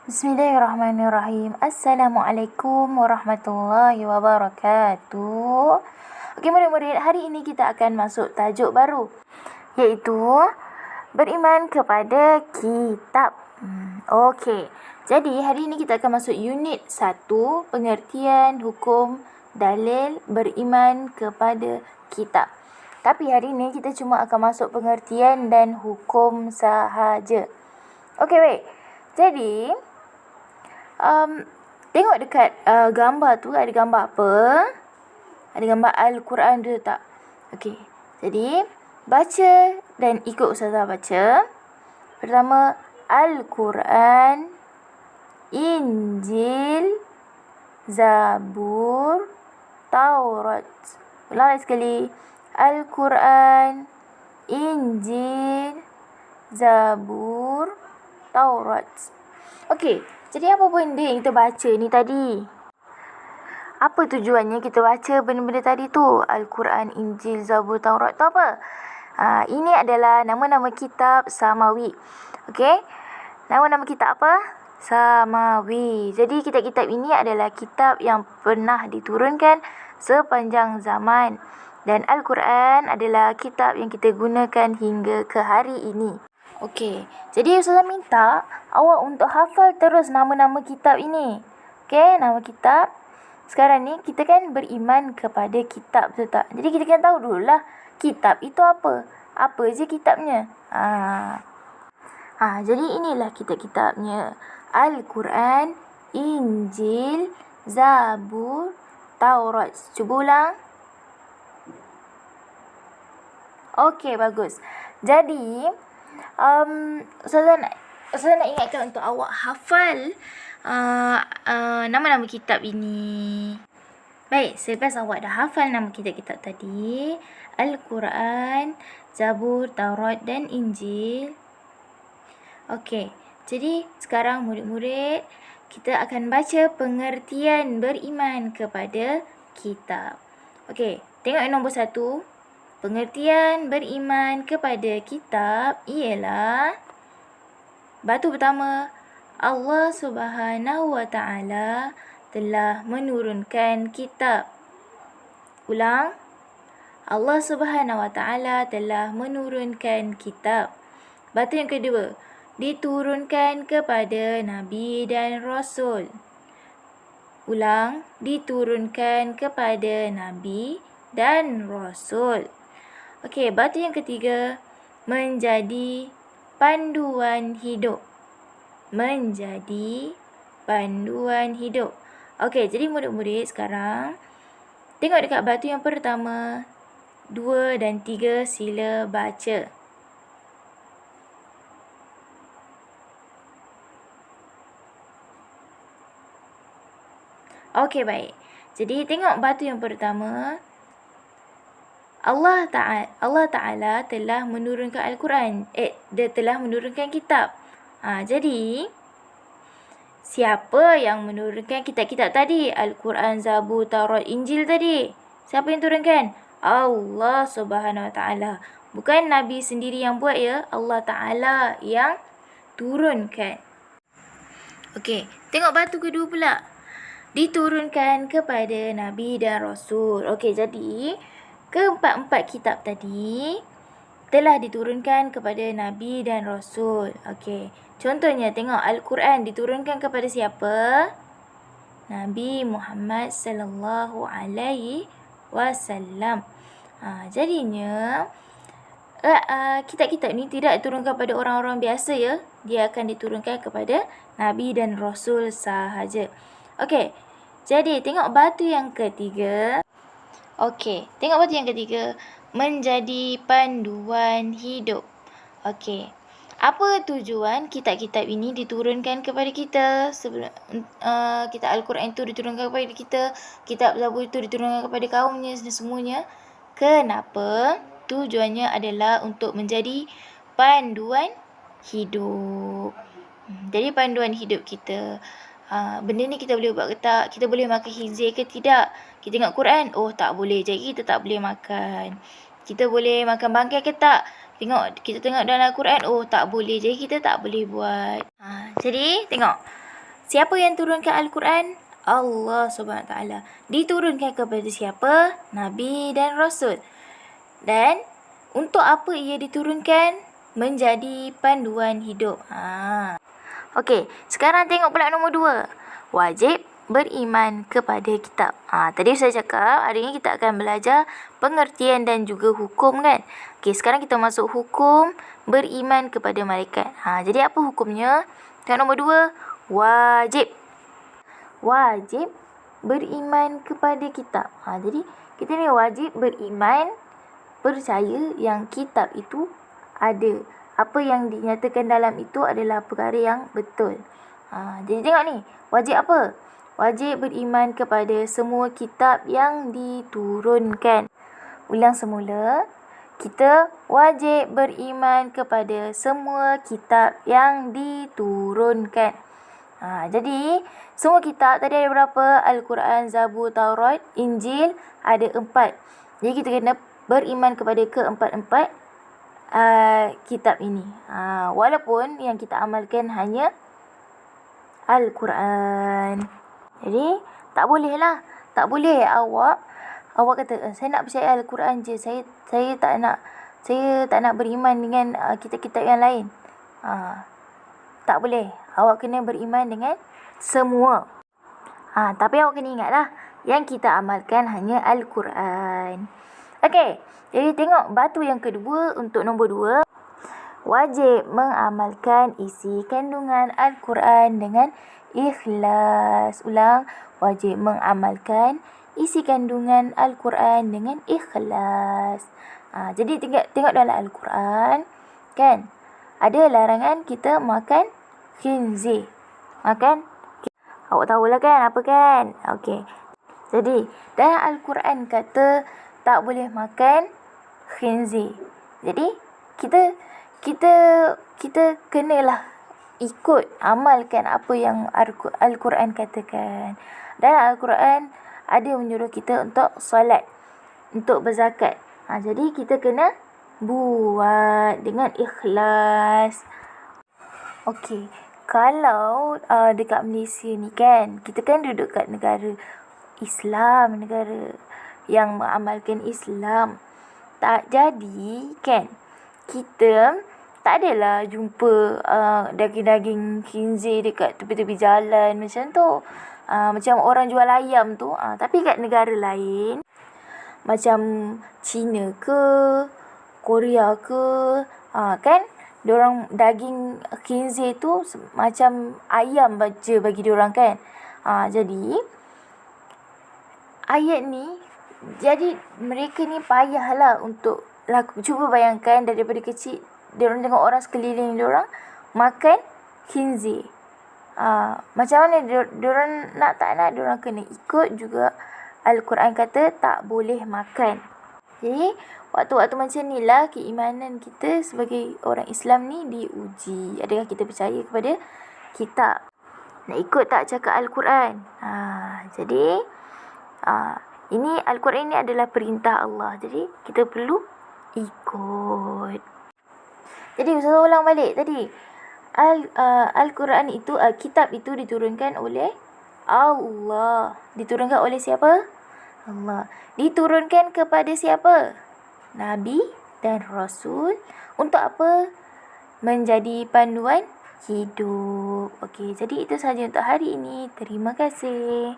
Bismillahirrahmanirrahim. Assalamualaikum warahmatullahi wabarakatuh. Okey murid-murid, hari ini kita akan masuk tajuk baru, iaitu beriman kepada kitab. Okey. Jadi hari ini kita akan masuk unit 1, pengertian hukum dalil beriman kepada kitab. Tapi hari ini kita cuma akan masuk pengertian dan hukum sahaja. Okey, baik. Jadi, tengok dekat gambar tu, ada gambar apa? Ada gambar Al-Quran tu tak? Okey. Jadi, baca dan ikut Ustazah baca. Pertama, Al-Quran, Injil, Zabur, Taurat. Ulang lagi sekali. Al-Quran, Injil, Zabur, Taurat. Okey, jadi apa benda yang kita baca ni tadi? Apa tujuannya kita baca benda-benda tadi tu? Al-Quran, Injil, Zabur, Taurat tu apa? Ini adalah nama-nama kitab Samawi. Okey? Nama-nama kitab apa? Samawi. Jadi kitab-kitab ini adalah kitab yang pernah diturunkan sepanjang zaman. Dan Al-Quran adalah kitab yang kita gunakan hingga ke hari ini. Okey, jadi Ustazah minta awak untuk hafal terus nama-nama kitab ini. Okey, nama kitab. Sekarang ni kita kan beriman kepada kitab, betul tak? Jadi kita kena tahu dululah kitab itu apa. Apa je kitabnya? Jadi inilah kitab-kitabnya. Al-Quran, Injil, Zabur, Taurat. Cuba ulang. Okey, bagus. Jadi, Ustazah nak ingatkan untuk awak hafal nama-nama kitab ini. Baik, selepas awak dah hafal nama kitab-kitab tadi, Al-Quran, Zabur, Taurat dan Injil. Okey, jadi sekarang murid-murid, kita akan baca pengertian beriman kepada kitab. Okey, tengok nombor 1. Pengertian beriman kepada kitab ialah batu pertama, Allah Subhanahu wa Ta'ala telah menurunkan kitab. Ulang. Allah Subhanahu wa Ta'ala telah menurunkan kitab. Batu yang kedua, diturunkan kepada Nabi dan Rasul. Ulang. Diturunkan kepada Nabi dan Rasul. Okey, batu yang ketiga, menjadi panduan hidup. Menjadi panduan hidup. Okey, jadi murid-murid sekarang tengok dekat batu yang pertama, 2 dan 3 sila baca. Okey, baik. Jadi tengok batu yang pertama, Allah Ta'ala telah menurunkan Al-Quran. Dia telah menurunkan kitab. Jadi, siapa yang menurunkan kitab-kitab tadi? Al-Quran, Zabur, Taurat, Injil tadi. Siapa yang turunkan? Allah Subhanahu wa Ta'ala. Bukan Nabi sendiri yang buat ya. Allah Ta'ala yang turunkan. Okey, tengok batu kedua pula. Diturunkan kepada Nabi dan Rasul. Okey, jadi keempat-empat kitab tadi telah diturunkan kepada Nabi dan Rasul. Okey. Contohnya tengok Al-Quran diturunkan kepada siapa? Nabi Muhammad sallallahu alaihi wasallam. Jadinya kitab-kitab ni tidak diturunkan kepada orang-orang biasa ya. Dia akan diturunkan kepada Nabi dan Rasul sahaja. Okey. Jadi tengok batu yang ketiga. Okey, tengok batu yang ketiga, menjadi panduan hidup. Okey. Apa tujuan kitab-kitab ini diturunkan kepada kita? Sebelum kitab Al-Quran itu diturunkan kepada kita, kitab Zabur itu diturunkan kepada kaumnya dan semuanya. Kenapa? Tujuannya adalah untuk menjadi panduan hidup. Jadi panduan hidup kita. Benda ni kita boleh buat ke tak? Kita boleh makan khizir ke tidak? Kita tengok Quran, tak boleh. Jadi kita tak boleh makan. Kita boleh makan bangkai ke tak? Kita tengok dalam Al-Quran, tak boleh. Jadi kita tak boleh buat. Jadi tengok. Siapa yang turunkan Al-Quran? Allah Subhanahu Wa Taala. Diturunkan kepada siapa? Nabi dan Rasul. Dan untuk apa ia diturunkan? Menjadi panduan hidup. Okey, sekarang tengok pula nombor 2. Wajib beriman kepada kitab. Tadi saya cakap hari ini kita akan belajar pengertian dan juga hukum kan. Okey, sekarang kita masuk hukum beriman kepada malaikat. Jadi apa hukumnya? Tengok nombor 2. Wajib. Wajib beriman kepada kitab. Jadi kita ni wajib beriman, percaya yang kitab itu ada. Apa yang dinyatakan dalam itu adalah perkara yang betul. Jadi tengok ni, wajib apa? Wajib beriman kepada semua kitab yang diturunkan. Ulang semula. Kita wajib beriman kepada semua kitab yang diturunkan. Jadi, semua kitab tadi ada berapa? Al-Quran, Zabur, Taurat, Injil, ada 4. Jadi, kita kena beriman kepada keempat-empat kitab ini. Walaupun yang kita amalkan hanya Al-Quran. Jadi, tak boleh lah. Tak boleh awak kata, saya nak percaya Al-Quran je. Saya tak nak beriman dengan kitab-kitab yang lain. Tak boleh. Awak kena beriman dengan semua. Tapi awak kena ingatlah, yang kita amalkan hanya Al-Quran. Okey, jadi tengok batu yang kedua untuk nombor 2. Wajib mengamalkan isi kandungan Al-Quran dengan ikhlas. Ulang, wajib mengamalkan isi kandungan Al-Quran dengan ikhlas. Jadi tengok dalam Al-Quran kan, ada larangan kita makan khinzir. Awak tahulah kan apa kan? Okey. Jadi dalam Al-Quran kata tak boleh makan khinzir. Jadi kita kenalah ikut amalkan apa yang Al-Quran katakan. Dalam Al-Quran ada menyuruh kita untuk solat, untuk berzakat. Jadi kita kena buat dengan ikhlas. Okey, kalau dekat Malaysia ni kan, kita kan duduk kat negara Islam, negara yang mengamalkan Islam. Tak jadi kan, kita tak adalah jumpa daging-daging khinzir dekat tepi-tepi jalan macam tu. Macam orang jual ayam tu. Tapi kat negara lain, macam China ke, Korea ke, kan diorang daging khinzir tu macam ayam je bagi diorang kan. Jadi ayat ni, jadi mereka ni payahlah untuk cuba bayangkan daripada kecil diorang tengok orang sekeliling diorang makan khinzir. Macam mana diorang nak tak nak, diorang kena ikut juga Al-Quran kata tak boleh makan. Jadi waktu-waktu macam ni lah keimanan kita sebagai orang Islam ni diuji. Adakah kita percaya kepada kitab? Nak ikut tak cakap Al-Quran? Jadi ini Al-Quran ni adalah perintah Allah. Jadi kita perlu ikut. Jadi saya ulang balik tadi. Al-Quran itu, kitab itu diturunkan oleh Allah. Diturunkan oleh siapa? Allah. Diturunkan kepada siapa? Nabi dan Rasul. Untuk apa? Menjadi panduan hidup. Okey, jadi itu sahaja untuk hari ini. Terima kasih.